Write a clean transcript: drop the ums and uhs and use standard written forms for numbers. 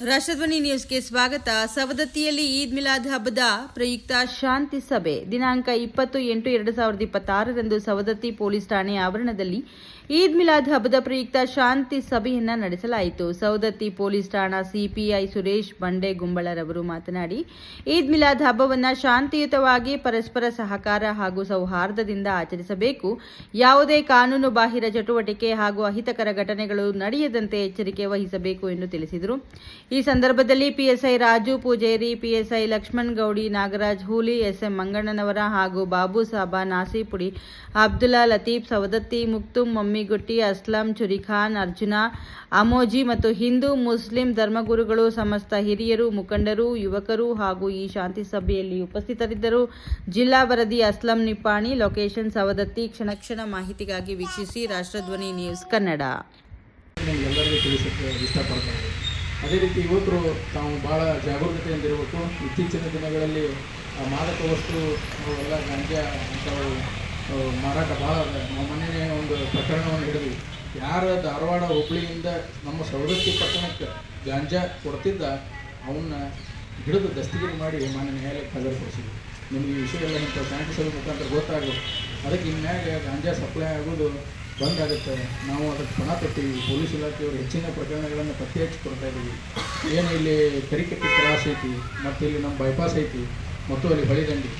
ರಾಷ್ಟ್ರಧ್ವನಿ ನ್ಯೂಸ್ಗೆ ಸ್ವಾಗತ. ಸವದತ್ತಿಯಲ್ಲಿ ಈದ್ ಮಿಲಾದ್ ಹಬ್ಬದ ಪ್ರಯುಕ್ತ ಶಾಂತಿ ಸಭೆ ದಿನಾಂಕ 20/8/2026 ಸವದತ್ತಿ ಪೊಲೀಸ್ ಠಾಣೆ ಆವರಣದಲ್ಲಿ ಈದ್ ಮಿಲಾದ್ ಹಬ್ಬದ ಪ್ರಯುಕ್ತ ಶಾಂತಿ ಸಭೆಯನ್ನ ನಡೆಸಲಾಯಿತು. ಸವದತ್ತಿ ಪೊಲೀಸ್ ಠಾಣಾ ಸಿಪಿಐ ಸುರೇಶ್ ಬಂಡೆಗುಂಬಳರವರು ಮಾತನಾಡಿ, ಈದ್ ಮಿಲಾದ್ ಹಬ್ಬವನ್ನ ಶಾಂತಿಯುತವಾಗಿ ಪರಸ್ಪರ ಸಹಕಾರ ಹಾಗೂ ಸೌಹಾರ್ದದಿಂದ ಆಚರಿಸಬೇಕು. ಯಾವುದೇ ಕಾನೂನು ಬಾಹಿರ ಚಟುವಟಿಕೆ ಹಾಗೂ ಅಹಿತಕರ ಘಟನೆಗಳು ನಡೆಯದಂತೆ ಎಚ್ಚರಿಕೆ ವಹಿಸಬೇಕು ಎಂದು ತಿಳಿಸಿದರು. ಈ ಸಂದರ್ಭದಲ್ಲಿ ಪಿಎಸ್ಐ ರಾಜು ಪೂಜೇರಿ, ಪಿಎಸ್ಐ ಲಕ್ಷ್ಮಣ್ ಗೌಡಿ, ನಾಗರಾಜ್ ಹೂಲಿ, ಎಸ್ಎಂ ಮಂಗಣ್ಣನವರ ಹಾಗೂ ಬಾಬು ಸಾಬಾ, ನಾಸಿಪುಡಿ, ಅಬ್ದುಲ್ಲಾ, ಲತೀಫ್, ಸವದತ್ತಿ, ಮುಕ್ತುಂ, ಮಮ್ಮಿಗುಟ್ಟಿ, ಅಸ್ಲಂ, ಚುರಿಖಾನ್, ಅರ್ಜುನ, ಅಮೋಜಿ ಮತ್ತು ಹಿಂದೂ ಮುಸ್ಲಿಂ ಧರ್ಮಗುರುಗಳು, ಸಮಸ್ತ ಹಿರಿಯರು, ಮುಖಂಡರು, ಯುವಕರು ಹಾಗೂ ಈ ಶಾಂತಿ ಸಭೆಯಲ್ಲಿ ಉಪಸ್ಥಿತರಿದ್ದರು. ಜಿಲ್ಲಾ ವರದಿ ಅಸ್ಲಂ ನಿಪ್ಪಾಣಿ, ಲೊಕೇಶನ್ ಸವದತ್ತಿ. ಕ್ಷಣ ಕ್ಷಣ ಮಾಹಿತಿಗಾಗಿ ವೀಕ್ಷಿಸಿ ರಾಷ್ಟ್ರಧ್ವನಿ ನ್ಯೂಸ್ ಕನ್ನಡ. ಅದೇ ರೀತಿ ಯುವಕರು ತಾವು ಭಾಳ ಜಾಗರೂಕತೆಯಿಂದಿರಬೇಕು. ಇತ್ತೀಚಿನ ದಿನಗಳಲ್ಲಿ ಮಾದಕ ವಸ್ತು ಎಲ್ಲ ಗಾಂಜಾ ಅಂಥವು ಮಾರಾಟ ಭಾಳ ನಾವು ಮೊನ್ನೆ ಒಂದು ಪ್ರಕರಣವನ್ನು ಹಿಡಿದ್ವಿ. ಯಾರ ಧಾರವಾಡ ಹುಬ್ಬಳ್ಳಿಯಿಂದ ನಮ್ಮ ಸವದತ್ತಿ ಪಟ್ಟಣಕ್ಕೆ ಗಾಂಜಾ ಕೊಡ್ತಿದ್ದ ಅವನ್ನ ಹಿಡಿದು ದಸ್ತಗಿರಿ ಮಾಡಿ ಮಾನ್ಯ ನ್ಯಾಯಾಲಯಕ್ಕೆ ಹಾಜರುಪಡಿಸಿದ್ವಿ. ನಿಮಗೆ ಈ ವಿಷಯ ಎಲ್ಲ ಇಂಥ ಶಾಂತಿ ಸಭೆ ಮುಖಾಂತರ ಗೊತ್ತಾಗೋದು. ಅದಕ್ಕೆ ಇನ್ಮ್ಯಾಗ ಗಾಂಜಾ ಸಪ್ಲೈ ಆಗೋದು ಬಂದಾಗುತ್ತೆ. ನಾವು ಅದಕ್ಕೆ ಪಣ ತೊಡ್ತೀವಿ. ಪೊಲೀಸ್ ಇಲಾಖೆಯವರು ಹೆಚ್ಚಿನ ಪ್ರಕರಣಗಳನ್ನು ಪತ್ತೆ ಹಚ್ಚಿ ಕೊಡ್ತಾ ಇದ್ದೀವಿ. ಏನು ಇಲ್ಲಿ ಕರಿಕಟ್ಟಿ ಕ್ರಾಸ್ ಐತಿ, ಮತ್ತು ಇಲ್ಲಿ ನಮ್ಮ ಬೈಪಾಸ್ ಐತಿ, ಮತ್ತು ಅಲ್ಲಿ ಹೊಳೆದಂಡಿ